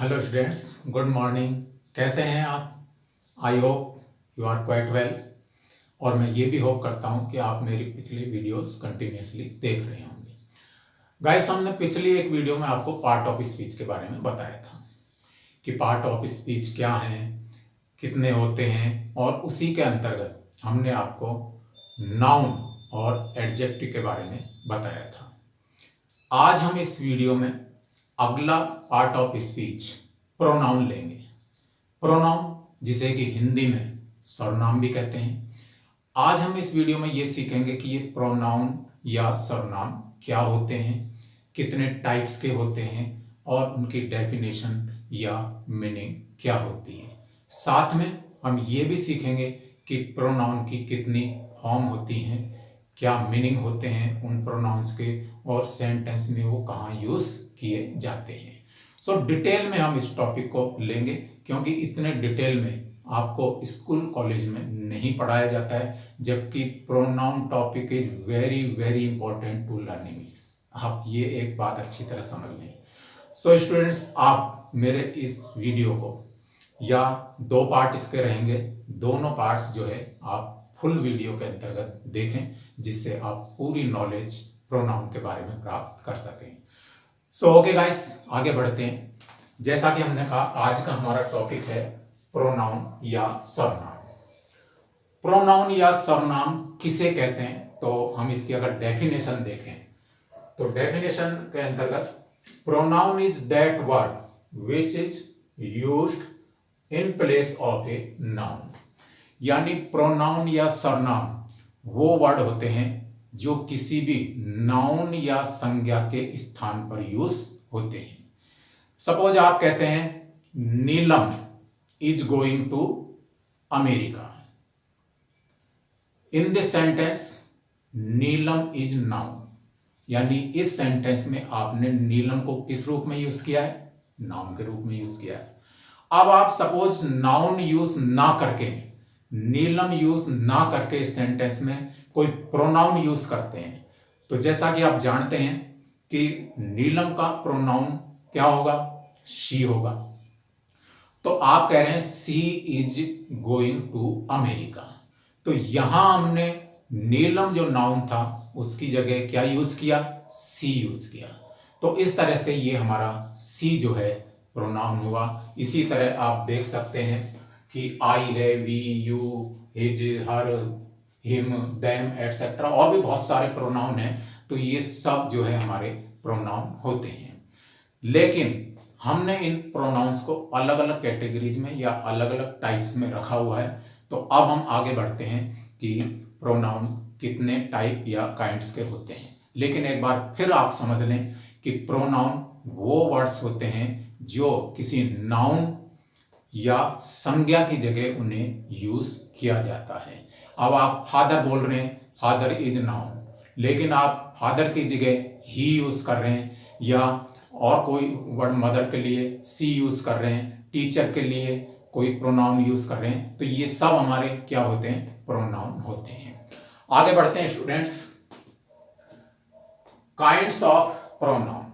Hello students, good morning. कैसे हैं आप? I hope you are quite well. और मैं ये भी होप करता हूँ कि आप मेरी पिछली वीडियोस कंटिन्यूसली देख रहे होंगे। गाइस, हमने पिछली एक वीडियो में आपको पार्ट ऑफ स्पीच के बारे में बताया था कि पार्ट ऑफ स्पीच क्या है, कितने होते हैं, और उसी के अंतर्गत हमने आपको नाउन और एडजेक्टिव के बारे में बताया था। आज हम इस वीडियो में अगला पार्ट ऑफ स्पीच प्रोनाउन लेंगे। प्रोनाउन, जिसे कि हिंदी में सर्वनाम भी कहते हैं। आज हम इस वीडियो में ये सीखेंगे कि ये प्रोनाउन या सर्वनाम क्या होते हैं, कितने टाइप्स के होते हैं, और उनकी डेफिनेशन या मीनिंग क्या होती है। साथ में हम ये भी सीखेंगे कि प्रोनाउन की कितनी फॉर्म होती हैं, क्या मीनिंग होते हैं उन प्रोनाउंस के, और सेंटेंस में वो कहाँ यूज किए जाते हैं। सो डिटेल में हम इस टॉपिक को लेंगे, क्योंकि इतने डिटेल में आपको स्कूल कॉलेज में नहीं पढ़ाया जाता है, जबकि pronoun topic is very very important to learning English. आप ये एक बात अच्छी तरह समझ लें। सो स्टूडेंट्स, आप मेरे इस वीडियो को, या दो पार्ट इसके रहेंगे, दोनों पार्ट जो है आप फुल वीडियो के अंतर्गत देखें, जिससे आप पूरी नॉलेज प्रोनाउन के बारे में प्राप्त कर सकें। सो ओके गाइस, आगे बढ़ते हैं। जैसा कि हमने कहा, आज का हमारा टॉपिक है प्रोनाउन या सर्वनाम। प्रोनाउन या सर्वनाम किसे कहते हैं, तो हम इसकी अगर डेफिनेशन देखें तो डेफिनेशन के अंतर्गत pronoun is that word which is used in place of a noun. यानी प्रोनाउन या सर्वनाम वो वर्ड होते हैं जो किसी भी नाउन या संज्ञा के स्थान पर यूज होते हैं। सपोज आप कहते हैं Neelam is going to America. In this sentence Neelam is noun, यानी इस सेंटेंस में आपने नीलम को किस रूप में यूज किया है? नाउन के रूप में यूज किया है। अब आप सपोज नाउन यूज ना करके, नीलम यूज ना करके इस सेंटेंस में कोई प्रोनाउन यूज करते हैं, तो जैसा कि आप जानते हैं कि नीलम का प्रोनाउन क्या होगा? शी होगा। तो आप कह रहे हैं सी इज गोइंग टू अमेरिका, तो यहां हमने नीलम जो नाउन था उसकी जगह क्या यूज किया? सी यूज किया। तो इस तरह से ये हमारा सी जो है प्रोनाउन हुआ। इसी तरह आप देख सकते हैं कि I he, we, you, his, her, him, them etcetera, और भी बहुत सारे प्रोनाउन हैं। तो ये सब जो है हमारे प्रोनाउन होते हैं। लेकिन हमने इन प्रोनाउंस को अलग अलग कैटेगरीज में या अलग अलग टाइप्स में रखा हुआ है। तो अब हम आगे बढ़ते हैं कि प्रोनाउन कितने टाइप या काइंड्स के होते हैं। लेकिन एक बार फिर आप समझ लें कि प्रोनाउन वो वर्ड्स होते हैं जो किसी नाउन या संज्ञा की जगह उन्हें यूज किया जाता है। अब आप फादर बोल रहे हैं, फादर इज नाउन, लेकिन आप फादर की जगह ही यूज कर रहे हैं, या और कोई वर्ड मदर के लिए सी यूज कर रहे हैं, टीचर के लिए कोई प्रोनाउन यूज कर रहे हैं, तो ये सब हमारे क्या होते हैं? प्रोनाउन होते हैं। आगे बढ़ते हैं स्टूडेंट्स। काइंड्स ऑफ प्रोनाउन,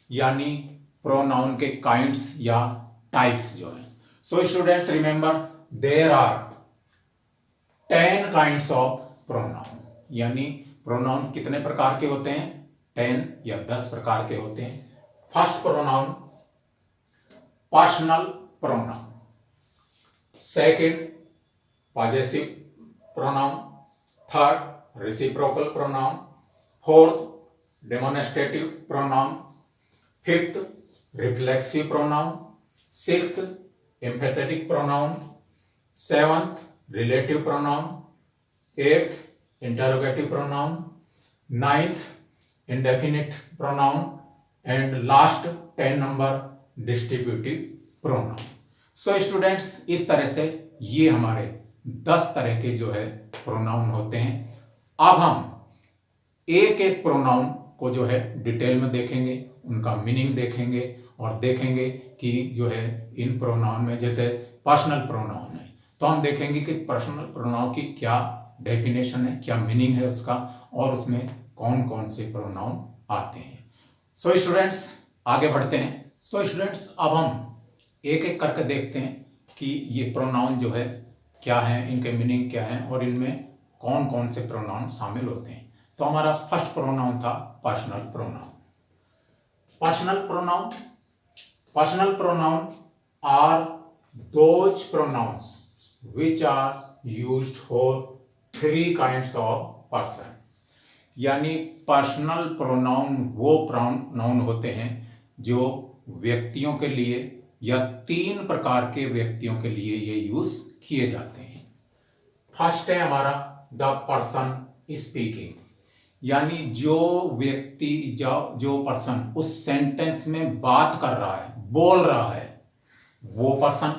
यानी प्रोनाउन के काइंड्स या टाइप्स जो है। So students remember, there are 10 kinds of pronoun. यानी प्रोनाउन कितने प्रकार के होते हैं? 10 या 10 प्रकार के होते हैं। First pronoun personal pronoun, second possessive pronoun, third reciprocal pronoun, fourth demonstrative pronoun, fifth reflexive pronoun, sixth emphatic pronoun, seventh relative pronoun, eighth interrogative pronoun, ninth indefinite pronoun, and last 10 number distributive pronoun. So students, इस तरह से ये हमारे 10 तरह के जो है pronoun होते हैं। अब हम एक एक प्रोनाउन को जो है डिटेल में देखेंगे, उनका मीनिंग देखेंगे, और देखेंगे कि जो है इन प्रोनाउन में, जैसे पर्सनल प्रोनाउन है तो हम देखेंगे कि पर्सनल प्रोनाउन की क्या डेफिनेशन है, क्या मीनिंग है उसका, और उसमें कौन कौन से प्रोनाउन आते हैं। सो स्टूडेंट्स, आगे बढ़ते हैं। सो स्टूडेंट्स, अब हम एक एक करके देखते हैं कि ये प्रोनाउन जो है क्या है, इनके मीनिंग क्या है और इनमें कौन कौन से प्रोनाउन शामिल होते हैं। तो हमारा फर्स्ट प्रोनाउन था personal pronoun. Personal pronoun are those pronouns which are used for 3 kinds of person. यानी पर्सनल प्रोनाउन वो प्रोनाउन होते हैं जो व्यक्तियों के लिए या 3 प्रकार के व्यक्तियों के लिए ये यूज किए जाते हैं। फर्स्ट है हमारा द पर्सन स्पीकिंग, यानी जो व्यक्ति जो पर्सन उस सेंटेंस में बात कर रहा है, बोल रहा है, वो पर्सन,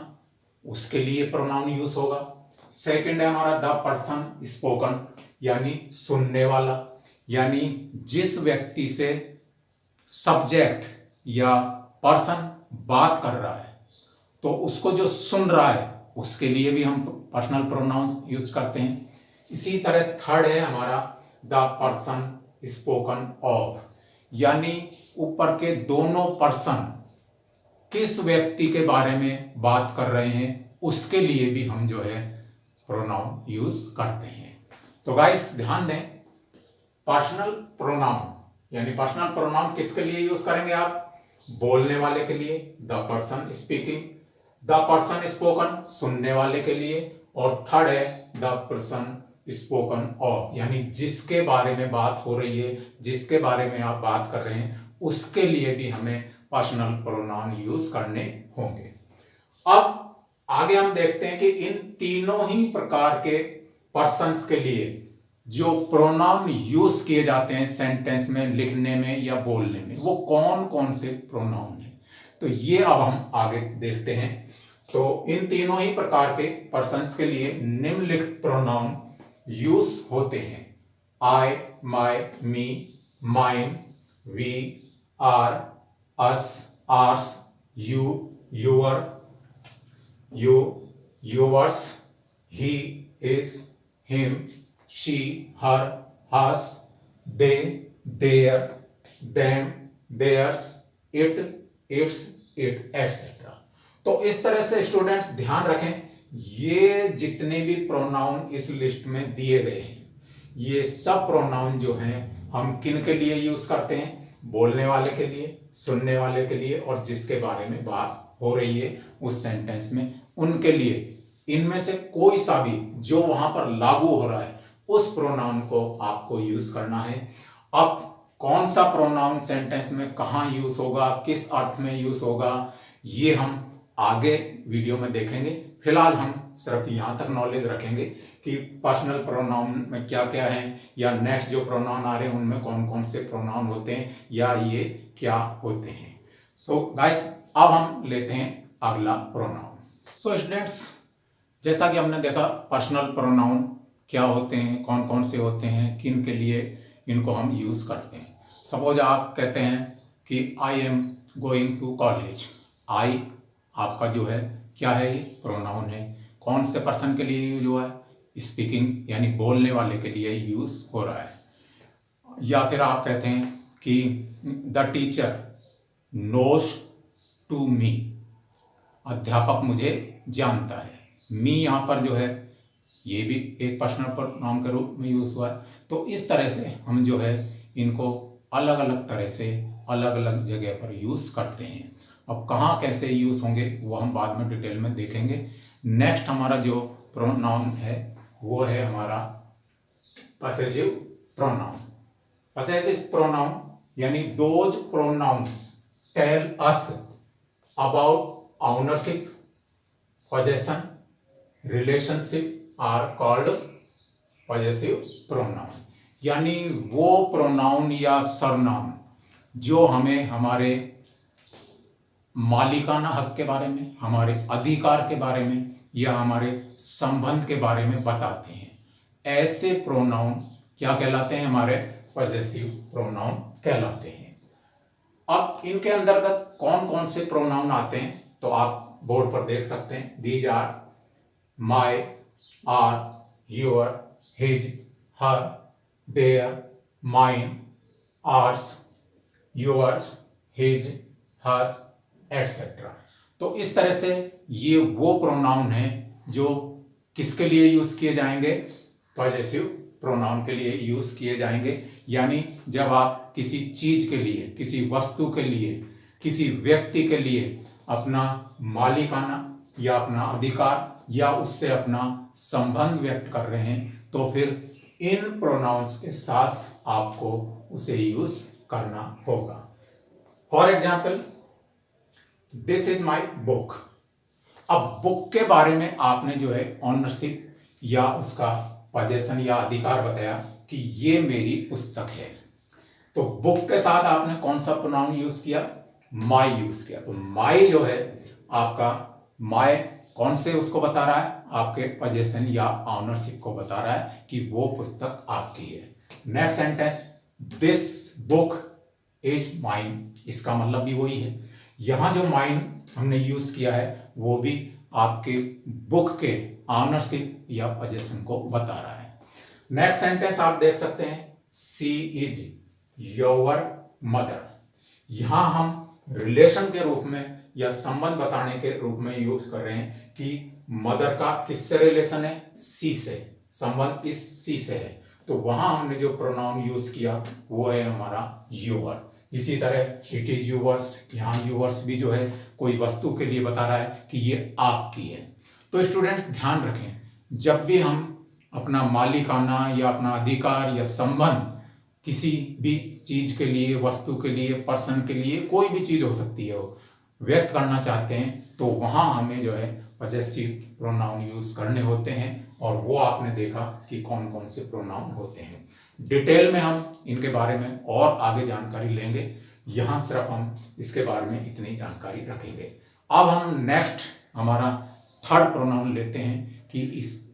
उसके लिए प्रोनाउन यूज होगा। सेकंड है हमारा द पर्सन स्पोकन, यानी सुनने वाला, यानी जिस व्यक्ति से सब्जेक्ट या पर्सन बात कर रहा है तो उसको जो सुन रहा है उसके लिए भी हम पर्सनल प्रोनाउंस यूज करते हैं। इसी तरह थर्ड है हमारा द पर्सन स्पोकन ऑफ, यानी ऊपर के दोनों पर्सन किस व्यक्ति के बारे में बात कर रहे हैं उसके लिए भी हम जो है प्रोनाउन यूज करते हैं। तो गाइस ध्यान दें, पर्सनल प्रोनाउन यानी पर्सनल प्रोनाउन किसके लिए यूज करेंगे आप? बोलने वाले के लिए the person speaking, the person spoken सुनने वाले के लिए, और थर्ड है द पर्सन स्पोकन ऑफ, यानी जिसके बारे में बात हो रही है, जिसके बारे में आप बात कर रहे हैं उसके लिए भी हमें पर्सनल प्रोनाउन यूज करने होंगे। अब आगे हम देखते हैं कि इन तीनों ही प्रकार के पर्सन्स के लिए जो प्रोनाउन यूज किए जाते हैं सेंटेंस में, लिखने में या बोलने में, वो कौन कौन से प्रोनाउन हैं। तो ये अब हम आगे देखते हैं। तो इन तीनों ही प्रकार के पर्सन्स के लिए निम्नलिखित प्रोनाउन यूज होते हैं। I, my, me, mine, we, our, us, ours, you, your, you, yours, he, his, him, she, her, hers, they, their, them, theirs, it, its, it, etc. तो इस तरह से स्टूडेंट्स ध्यान रखें, ये जितने भी प्रोनाउन इस लिस्ट में दिए गए हैं ये सब प्रोनाउन जो हैं हम किन के लिए यूज करते हैं? बोलने वाले के लिए, सुनने वाले के लिए, और जिसके बारे में बात हो रही है उस सेंटेंस में उनके लिए। इनमें से कोई सा भी जो वहां पर लागू हो रहा है उस प्रोनाउन को आपको यूज करना है। अब कौन सा प्रोनाउन सेंटेंस में कहां यूज होगा, किस अर्थ में यूज होगा, ये हम आगे वीडियो में देखेंगे। फिलहाल हम सिर्फ यहां तक नॉलेज रखेंगे कि पर्सनल प्रोनाउन में क्या क्या है, या नेक्स्ट जो प्रोनाउन आ रहे हैं उनमें कौन कौन से प्रोनाउन होते हैं, या ये क्या होते हैं। सो गाइस अब हम लेते हैं अगला प्रोनाउन। सो स्टूडेंट्स, जैसा कि हमने देखा पर्सनल प्रोनाउन क्या होते हैं, कौन कौन से होते हैं, किन के लिए इनको हम यूज करते हैं। सपोज आप कहते हैं कि I am going to college. I आपका जो है क्या है, ये प्रोनाउन है। कौन से पर्सन के लिए यूज हुआ है? स्पीकिंग यानी बोलने वाले के लिए यूज हो रहा है। या फिर आप कहते हैं कि the teacher knows to me, अध्यापक मुझे जानता है। मी यहाँ पर जो है ये भी एक पर्सनल प्रोनाउन के रूप में यूज हुआ है। तो इस तरह से हम जो है इनको अलग अलग तरह से अलग अलग जगह पर यूज करते हैं। अब कहाँ कैसे यूज होंगे वो हम बाद में डिटेल में देखेंगे। नेक्स्ट हमारा जो प्रोनाउन है वो है हमारा पसेसिव प्रोनाउन। पसेसिव प्रोनाउन यानी those pronouns tell us about ownership, possession, relationship are called possessive pronoun। यानी वो प्रोनाउन या सर्वनाम जो हमें हमारे मालिकाना हक के बारे में, हमारे अधिकार के बारे में या हमारे संबंध के बारे में बताते हैं, ऐसे प्रोनाउन क्या कहलाते हैं? हमारे पॉजेसिव प्रोनाउन कहलाते हैं। अब इनके अंतर्गत कौन कौन से प्रोनाउन आते हैं तो आप बोर्ड पर देख सकते हैं। These are my, our, your, his, her, their, mine, ours, yours, his, hers, etcetera. तो इस तरह से ये वो प्रोनाउन है जो किसके लिए यूज किए जाएंगे, पॉजेसिव प्रोनाउन के लिए यूज किए जाएंगे। यानी जब आप किसी चीज के लिए, किसी वस्तु के लिए, किसी व्यक्ति के लिए अपना मालिकाना या अपना अधिकार या उससे अपना संबंध व्यक्त कर रहे हैं तो फिर इन प्रोनाउंस के साथ आपको उसे यूज करना होगा। For example, this is my book. अब बुक के बारे में आपने जो है ऑनरशिप या उसका पजेशन या अधिकार बताया कि ये मेरी पुस्तक है। तो बुक के साथ आपने कौन सा प्रोनाउन यूज किया, माई यूज किया। तो माई जो है आपका, माई कौन से उसको बता रहा है, आपके पजेशन या ऑनरशिप को बता रहा है कि वो पुस्तक आपकी है। Next sentence, this book is mine, इसका मतलब भी वही है। यहां जो माइन हमने यूज किया है वो भी आपके बुक के ऑनरशिप या पजेशन को बता रहा है। नेक्स्ट सेंटेंस आप देख सकते हैं, शी इज योर मदर। यहां हम रिलेशन के रूप में या संबंध बताने के रूप में यूज कर रहे हैं कि मदर का किससे रिलेशन है, सी से, संबंध इस सी से है। तो वहां हमने जो प्रोनाउन यूज किया वो है हमारा यूवर। इसी तरह इट इज यूवर्स, यहाँ यूवर्स भी जो है कोई वस्तु के लिए बता रहा है कि ये आपकी है। तो स्टूडेंट्स ध्यान रखें, जब भी हम अपना मालिकाना या अपना अधिकार या संबंध किसी भी चीज के लिए, वस्तु के लिए, पर्सन के लिए, कोई भी चीज हो सकती है वो व्यक्त करना चाहते हैं तो वहां हमें जो है पजेसिव प्रोनाउन यूज करने होते हैं। और वो आपने देखा कि कौन कौन से प्रोनाउन होते हैं। डिटेल में हम इनके बारे में और आगे जानकारी लेंगे, यहां सिर्फ हम इसके बारे में इतनी जानकारी रखेंगे। अब हम नेक्स्ट हमारा थर्ड प्रोनाउन लेते हैं कि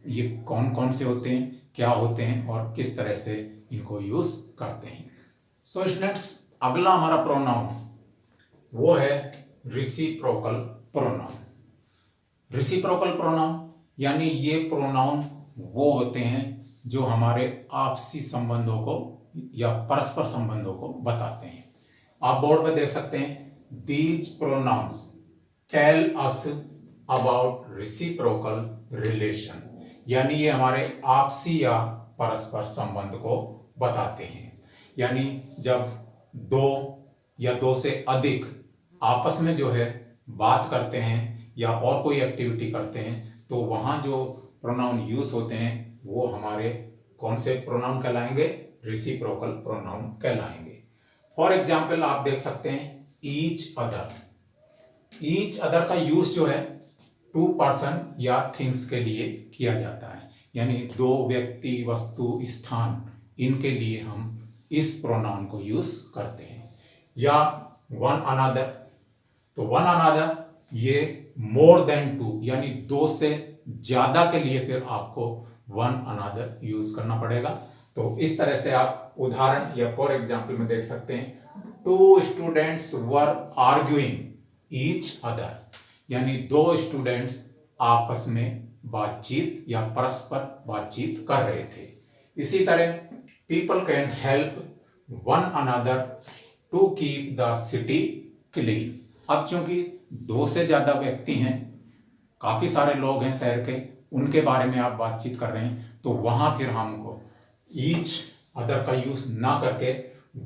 ये कौन कौन से होते हैं, क्या होते हैं और किस तरह से इनको यूज करते हैं। सो स्टूडेंट्स, अगला हमारा प्रोनाउन वो है रिसिप्रोकल प्रोनाउन। रिसिप्रोकल प्रोनाउन यानी ये प्रोनाउन वो होते हैं जो हमारे आपसी संबंधों को या परस्पर संबंधों को बताते हैं। आप बोर्ड पे देख सकते हैं, these pronouns tell us about reciprocal relation, यानी ये हमारे आपसी या परस्पर संबंध को बताते हैं। यानी जब दो या दो से अधिक आपस में जो है बात करते हैं या और कोई एक्टिविटी करते हैं तो वहां जो प्रोनाउन यूज होते हैं वो हमारे कौन से प्रोनाउन कहलाएंगे, रिसिप्रोकल प्रोनाउन कहलाएंगे। फॉर एग्जाम्पल आप देख सकते हैं, ईच अदर। ईच अदर का यूज जो है टू पर्सन या थिंग्स के लिए किया जाता है, यानी दो व्यक्ति, वस्तु, स्थान, इनके लिए हम इस प्रोनाउन को यूज करते हैं। या वन अनदर, तो वन अनदर ये मोर देन टू, यानी दो से ज्यादा के लिए फिर आपको वन अनदर यूज करना पड़ेगा। तो इस तरह से आप उदाहरण या फॉर एग्जाम्पल में देख सकते हैं, two students were arguing each other, यानी दो स्टूडेंट्स आपस में बातचीत या परस्पर बातचीत कर रहे थे। इसी तरह people can help one another to keep the city clean. अब चूंकि दो से ज्यादा व्यक्ति हैं, काफी सारे लोग हैं शहर के, उनके बारे में आप बातचीत कर रहे हैं तो वहां फिर हमको ईच अदर का यूज ना करके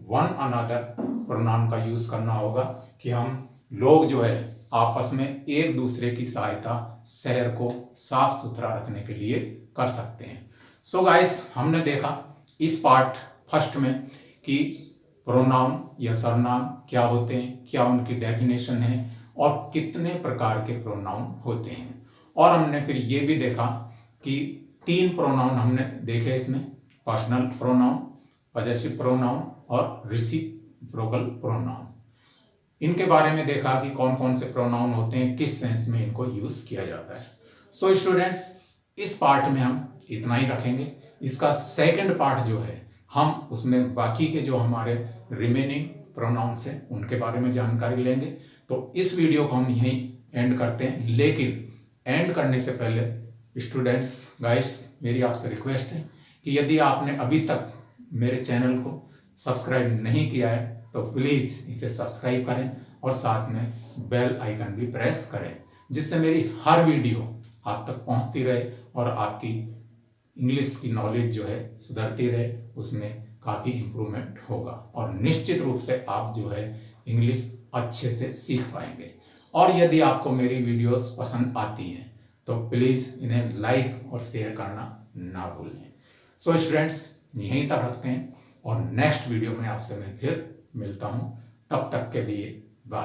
वन अनदर प्रोनाउन का यूज करना होगा कि हम लोग जो है आपस में एक दूसरे की सहायता शहर को साफ सुथरा रखने के लिए कर सकते हैं। सो गाइस, हमने देखा इस पार्ट फर्स्ट में कि प्रोनाउन या सरनाम क्या होते हैं, क्या उनकी डेफिनेशन है और कितने प्रकार के प्रोनाउन होते हैं। और हमने फिर ये भी देखा कि तीन प्रोनाउन हमने देखे इसमें, पर्सनल प्रोनाउन, पजेसिव प्रोनाउन और रिसिप्रोकल प्रोनाउन। इनके बारे में देखा कि कौन कौन से प्रोनाउन होते हैं, किस सेंस में इनको यूज किया जाता है। सो स्टूडेंट्स, इस पार्ट में हम इतना ही रखेंगे। इसका सेकंड पार्ट जो है हम उसमें बाकी के जो हमारे रिमेनिंग प्रोनाउंस हैं उनके बारे में जानकारी लेंगे। तो इस वीडियो को हम यहीं एंड करते हैं, लेकिन एंड करने से पहले स्टूडेंट्स, गाइस, मेरी आपसे रिक्वेस्ट है कि यदि आपने अभी तक मेरे चैनल को सब्सक्राइब नहीं किया है तो प्लीज़ इसे सब्सक्राइब करें और साथ में बेल आइकन भी प्रेस करें, जिससे मेरी हर वीडियो आप तक पहुंचती रहे और आपकी इंग्लिश की नॉलेज जो है सुधरती रहे, उसमें काफ़ी इम्प्रूवमेंट होगा और निश्चित रूप से आप जो है इंग्लिश अच्छे से सीख पाएंगे। और यदि आपको मेरी वीडियोस पसंद आती हैं तो प्लीज़ इन्हें लाइक और शेयर करना ना भूलें। सो स्टूडेंट्स, यहीं तक रखते हैं और नेक्स्ट वीडियो में आपसे मैं फिर मिलता हूँ। तब तक के लिए